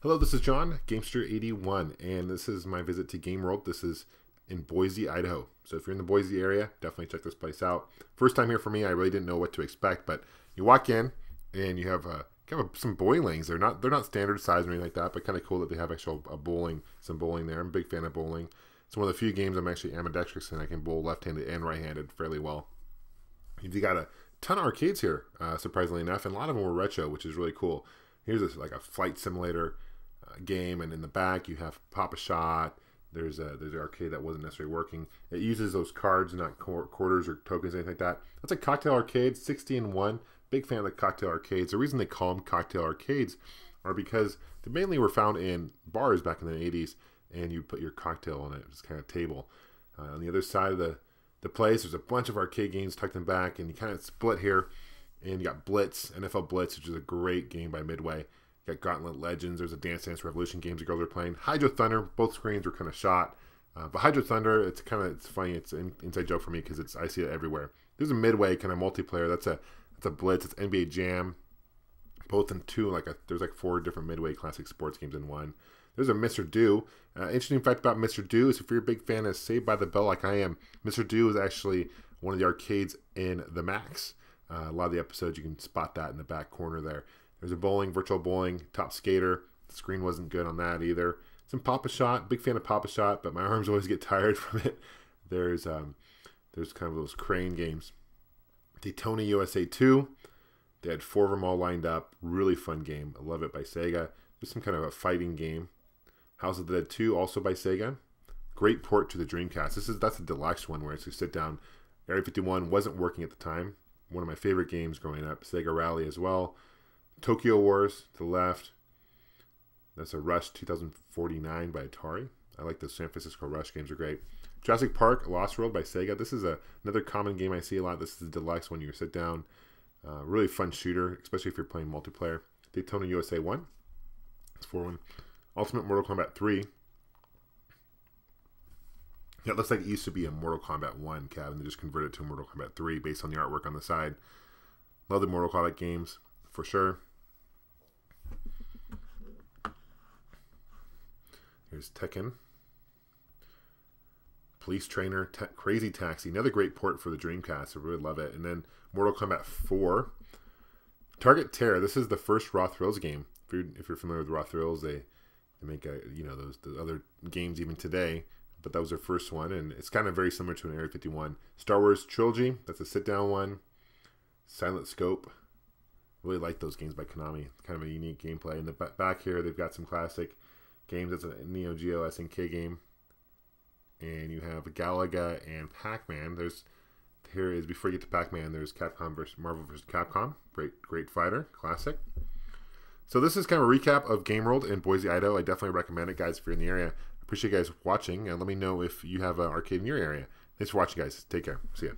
Hello, this is John, Gamester81, and this is my visit to GameWorld. This is in Boise, Idaho. So if you're in the Boise area, definitely check this place out. First time here for me, I really didn't know what to expect, but you walk in and you have kind of some bowlings. They're not standard size or anything like that, but kind of cool that they have actual some bowling there. I'm a big fan of bowling. It's one of the few games I'm actually ambidextrous and I can bowl left-handed and right-handed fairly well. You got a ton of arcades here, surprisingly enough, and a lot of them were retro, which is really cool. Here's like a flight simulator game, and in the back you have Pop-A-Shot. There's an arcade that wasn't necessarily working. It uses those cards, not quarters or tokens, anything like that. That's a cocktail arcade, 60-in-1. Big fan of the cocktail arcades. The reason they call them cocktail arcades are because they mainly were found in bars back in the 80s, and you put your cocktail on it. It's kind of a table. On the other side of the place, there's a bunch of arcade games tucked in back, and you kind of split here, and you got Blitz, NFL Blitz, which is a great game by Midway. You got Gauntlet Legends. There's a Dance Dance Revolution games the girls are playing. Hydro Thunder. Both screens were kind of shot, but Hydro Thunder, it's funny. It's an inside joke for me because I see it everywhere. There's a Midway kind of multiplayer. That's a Blitz. It's NBA Jam. Both in two. There's like 4 different Midway classic sports games in one. There's a Mr. Do. Interesting fact about Mr. Do is if you're a big fan of Saved by the Bell like I am, Mr. Do is actually one of the arcades in the Max. A lot of the episodes, you can spot that in the back corner there. There's a bowling, virtual bowling, Top Skater. The screen wasn't good on that either. Some Pop-A-Shot. Big fan of Pop-A-Shot, but my arms always get tired from it. There's kind of those crane games. Daytona USA 2. They had 4 of them all lined up. Really fun game. I love it by Sega. There's some kind of a fighting game. House of the Dead 2, also by Sega. Great port to the Dreamcast. That's a deluxe one where it's you sit down. Area 51 wasn't working at the time. One of my favorite games growing up. Sega Rally as well. Tokyo Wars to the left. That's a Rush 2049 by Atari. I like the San Francisco Rush games, are great. Jurassic Park Lost World by Sega. This is another common game I see a lot. This is a deluxe one. You sit down. Really fun shooter, especially if you're playing multiplayer. Daytona USA 1. That's 4-1. Ultimate Mortal Kombat 3. Yeah, it looks like it used to be a Mortal Kombat 1, Kev, and they just converted it to a Mortal Kombat 3 based on the artwork on the side. Love the Mortal Kombat games, for sure. Here's Tekken. Police Trainer, Crazy Taxi, another great port for the Dreamcast. I really love it. And then Mortal Kombat 4. Target Terror. This is the first Raw Thrills game. If you're familiar with Raw Thrills, they make the other games even today. But that was their first one, and it's kind of very similar to an Area 51. Star Wars Trilogy. That's a sit-down one. Silent Scope. Really like those games by Konami. Kind of a unique gameplay. In the back here, they've got some classic games. That's a Neo Geo SNK game. And you have Galaga and Pac-Man. Here is, before you get to Pac-Man, there's Capcom versus Marvel vs. Capcom. Great fighter. Classic. So this is kind of a recap of GameWorld in Boise, Idaho. I definitely recommend it, guys, if you're in the area. Appreciate you guys watching, and let me know if you have an arcade in your area. Thanks for watching, guys. Take care. See ya.